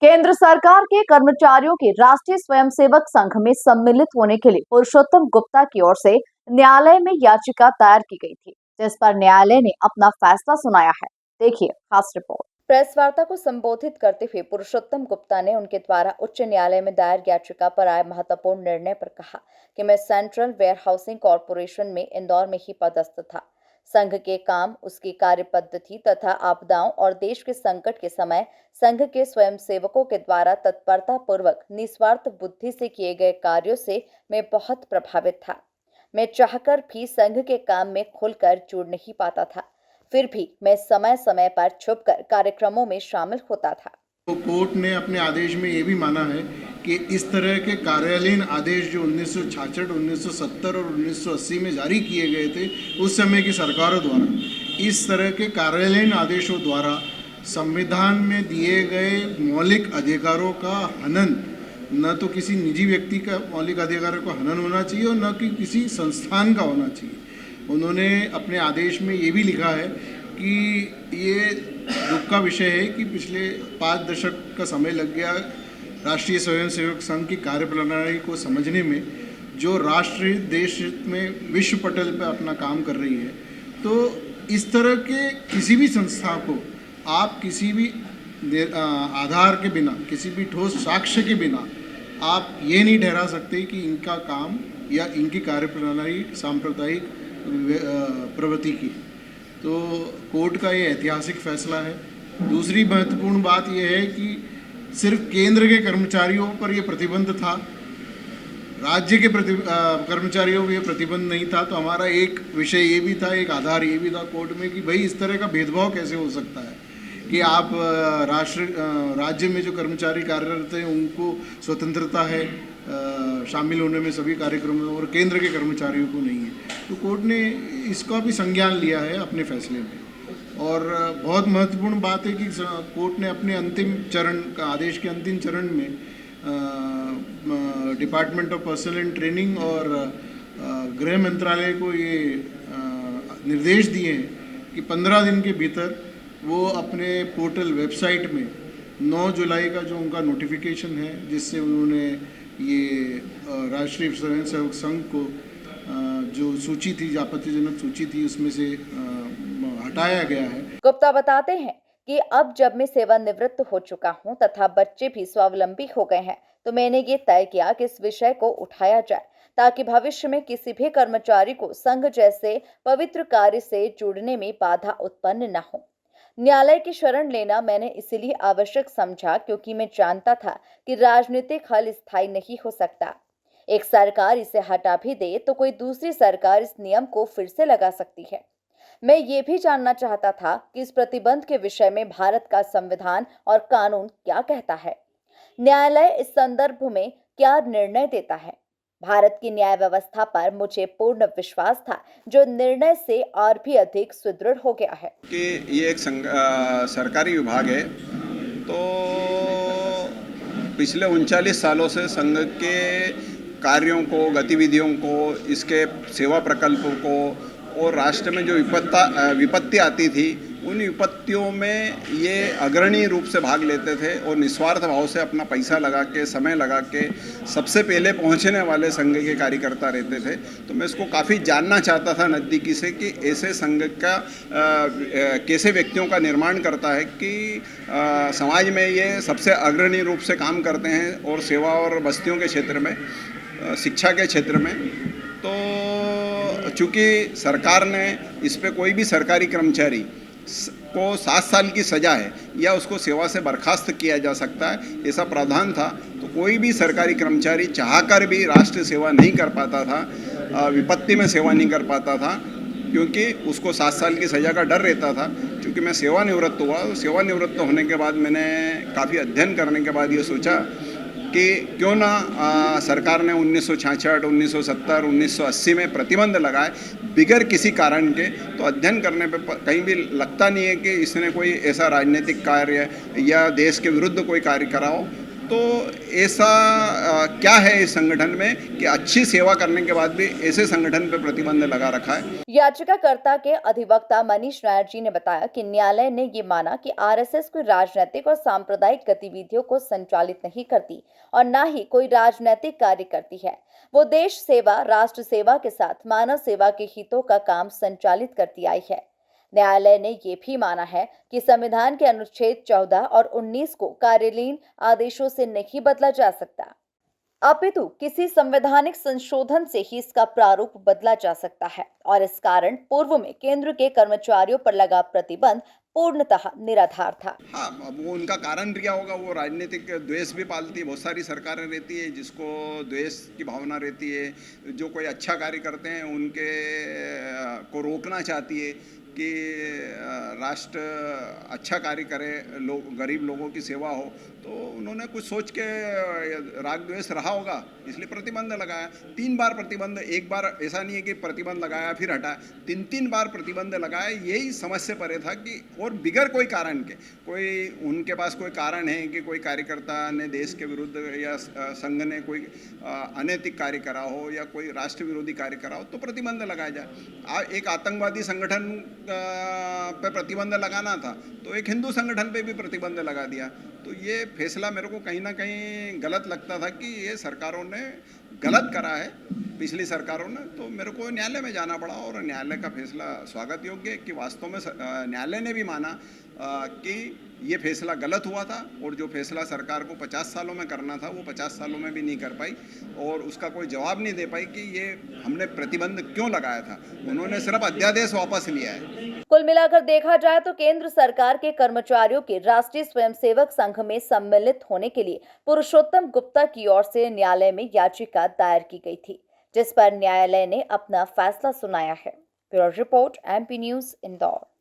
केंद्र सरकार के कर्मचारियों के राष्ट्रीय स्वयंसेवक संघ में सम्मिलित होने के लिए पुरुषोत्तम गुप्ता की ओर से न्यायालय में याचिका दायर की गई थी, जिस पर न्यायालय ने अपना फैसला सुनाया है। देखिए खास रिपोर्ट। प्रेस वार्ता को संबोधित करते हुए पुरुषोत्तम गुप्ता ने उनके द्वारा उच्च न्यायालय में दायर याचिका पर आए महत्वपूर्ण निर्णय पर कहा कि मैं सेंट्रल वेयर हाउसिंग कॉरपोरेशन में इंदौर में ही पदस्थ था। संघ के काम, उसकी कार्य पद्धति तथा आपदाओं और देश के संकट के समय संघ के स्वयंसेवकों के द्वारा तत्परता पूर्वक निस्वार्थ बुद्धि से किए गए कार्यों से मैं बहुत प्रभावित था। मैं चाहकर भी संघ के काम में खुलकर जुड़ नहीं पाता था, फिर भी मैं समय समय पर छुपकर कार्यक्रमों में शामिल होता था। तो कोर्ट ने अपने आदेश में ये भी माना है कि इस तरह के कार्यालयीन आदेश जो 1966, 1970 और 1980 में जारी किए गए थे उस समय की सरकारों द्वारा, इस तरह के कार्यालयीन आदेशों द्वारा संविधान में दिए गए मौलिक अधिकारों का हनन, न तो किसी निजी व्यक्ति का मौलिक अधिकारों का हनन होना चाहिए और न कि किसी संस्थान का होना चाहिए। उन्होंने अपने आदेश में ये भी लिखा है कि ये दुख का विषय है कि पिछले 5 दशक का समय लग गया राष्ट्रीय स्वयंसेवक संघ की कार्यप्रणाली को समझने में, जो राष्ट्र देश में विश्व पटल पर अपना काम कर रही है। तो इस तरह के किसी भी संस्था को आप किसी भी आधार के बिना, किसी भी ठोस साक्ष्य के बिना आप ये नहीं ठहरा सकते कि इनका काम या इनकी कार्यप्रणाली सांप्रदायिक प्रवृत्ति की। तो कोर्ट का ये ऐतिहासिक फैसला है। दूसरी महत्वपूर्ण बात यह है कि सिर्फ केंद्र के कर्मचारियों पर यह प्रतिबंध था, राज्य के कर्मचारियों पर यह प्रतिबंध नहीं था। तो हमारा एक विषय ये भी था, एक आधार ये भी था कोर्ट में कि भाई इस तरह का भेदभाव कैसे हो सकता है कि आप राज्य में जो कर्मचारी कार्यरत हैं उनको स्वतंत्रता है शामिल होने में सभी कार्यक्रमों में, और केंद्र के कर्मचारियों को नहीं है। तो कोर्ट ने इसका भी संज्ञान लिया है अपने फैसले में। और बहुत महत्वपूर्ण बात है कि कोर्ट ने अपने अंतिम चरण का, आदेश के अंतिम चरण में department of personal and training और गृह मंत्रालय को ये निर्देश दिए हैं कि 15 दिन के भीतर वो अपने पोर्टल वेबसाइट में 9 जुलाई का जो उनका नोटिफिकेशन है, जिससे उन्होंने ये राष्ट्रीय स्वयंसेवक संघ को जो सूची थी, आपत्तिजनक सूची थी, उसमें से हटाया गया है। गुप्ता बताते हैं कि अब जब मैं सेवानिवृत्त हो चुका हूं तथा बच्चे भी स्वावलंबी हो गए हैं, तो मैंने ये तय किया कि इस विषय को उठाया जाए ताकि भविष्य में किसी भी कर्मचारी को संघ जैसे पवित्र कार्य से जुड़ने में बाधा उत्पन्न न हो। न्यायालय की शरण लेना मैंने इसलिए आवश्यक समझा क्योंकि मैं जानता था कि राजनीतिक हल स्थायी नहीं हो सकता। एक सरकार इसे हटा भी दे तो कोई दूसरी सरकार इस नियम को फिर से लगा सकती है। मैं ये भी जानना चाहता था कि इस प्रतिबंध के विषय में भारत का संविधान और कानून क्या कहता है। न्यायालय इस संदर्भ में क्या निर्णय देता है। भारत की न्याय व्यवस्था पर मुझे पूर्ण विश्वास था, जो निर्णय से और भी अधिक सुदृढ़ हो गया है कि ये एक सरकारी विभाग है। तो पिछले 39 सालों से संघ के कार्यों को, गतिविधियों को, इसके सेवा प्रकल्पों को और राष्ट्र में जो विपत्ति आती थी, उन विपत्तियों में ये अग्रणी रूप से भाग लेते थे और निस्वार्थ भाव से अपना पैसा लगा के, समय लगा के सबसे पहले पहुंचने वाले संघ के कार्यकर्ता रहते थे। तो मैं इसको काफ़ी जानना चाहता था नज़दीकी से कि ऐसे संघ का कैसे व्यक्तियों का निर्माण करता है कि समाज में ये सबसे अग्रणी रूप से काम करते हैं और सेवा और बस्तियों के क्षेत्र में, शिक्षा के क्षेत्र में। तो चूँकि सरकार ने इस पे कोई भी सरकारी कर्मचारी को 7 साल की सज़ा है या उसको सेवा से बर्खास्त किया जा सकता है, ऐसा प्रावधान था। तो कोई भी सरकारी कर्मचारी चाहकर भी राष्ट्र सेवा नहीं कर पाता था, विपत्ति में सेवा नहीं कर पाता था, क्योंकि उसको 7 साल की सज़ा का डर रहता था। क्योंकि मैं सेवानिवृत्त हुआ, तो सेवानिवृत्त होने के बाद मैंने काफ़ी अध्ययन करने के बाद ये सोचा कि क्यों ना सरकार ने 1966, 1970, 1980 में प्रतिबंध लगाए बिगर किसी कारण के। तो अध्ययन करने पे कहीं भी लगता नहीं है कि इसने कोई ऐसा राजनीतिक कार्य या देश के विरुद्ध कोई कार्य करा हो। तो ऐसा क्या है इस संगठन में कि अच्छी सेवा करने के बाद भी ऐसे संगठन पे प्रतिबंध लगा रखा है। याचिकाकर्ता के अधिवक्ता मनीष नायर जी ने बताया कि न्यायालय ने ये माना कि आरएसएस कोई राजनीतिक और सांप्रदायिक गतिविधियों को संचालित नहीं करती और न ही कोई राजनीतिक कार्य करती है। वो देश सेवा, राष्ट्र सेवा के साथ मानव सेवा के हितों का काम संचालित करती आई है। न्यायालय ने ये भी माना है कि संविधान के अनुच्छेद 14 और 19 को कार्यालयीन आदेशों से नहीं बदला जा सकता, अपितु किसी संवैधानिक संशोधन से ही इसका प्रारूप बदला जा सकता है और इस कारण पूर्व में केंद्र के कर्मचारियों पर लगा प्रतिबंध पूर्णतः निराधार था। हाँ, अब वो उनका कारण क्या होगा, वो राजनीतिक द्वेष भी पालती है। बहुत सारी सरकारें रहती है जिसको द्वेष की भावना रहती है, जो कोई अच्छा कार्य करते हैं उनके को रोकना चाहती है कि राष्ट्र अच्छा कार्य करे, लोग गरीब लोगों की सेवा हो। तो उन्होंने कुछ सोच के राग द्वेष रहा होगा, इसलिए प्रतिबंध लगाया। 3 बार प्रतिबंध, एक बार ऐसा नहीं है कि प्रतिबंध लगाया फिर हटाया, 3 बार प्रतिबंध लगाया। यही समझ से परे था कि और बिगर कोई कारण के, कोई उनके पास कोई कारण है कि कोई कार्यकर्ता ने देश के विरुद्ध या संघ ने कोई अनैतिक कार्य करा हो या कोई राष्ट्र विरोधी कार्य करा हो तो प्रतिबंध लगाया जाए। एक आतंकवादी संगठन पे प्रतिबंध लगाना था तो एक हिंदू संगठन पे भी प्रतिबंध लगा दिया। तो ये फैसला मेरे को कहीं ना कहीं गलत लगता था कि ये सरकारों ने गलत करा है, पिछली सरकारों ने। तो मेरे को न्यायालय में जाना पड़ा और न्यायालय का फैसला स्वागत योग्य है कि वास्तव में न्यायालय ने भी माना कि ये फैसला गलत हुआ था और जो फैसला सरकार को 50 सालों में करना था वो 50 सालों में भी नहीं कर पाई और उसका कोई जवाब नहीं दे पाई कि ये हमने प्रतिबंध क्यों लगाया था। उन्होंने सिर्फ अध्यादेश वापस लिया है। कुल मिलाकर देखा जाए तो केंद्र सरकार के कर्मचारियों के राष्ट्रीय स्वयंसेवक संघ में सम्मिलित होने के लिए पुरुषोत्तम गुप्ता की ओर से न्यायालय में याचिका दायर की गई थी, जिस पर न्यायालय ने अपना फैसला सुनाया है। Bureau report, MP news, Indore.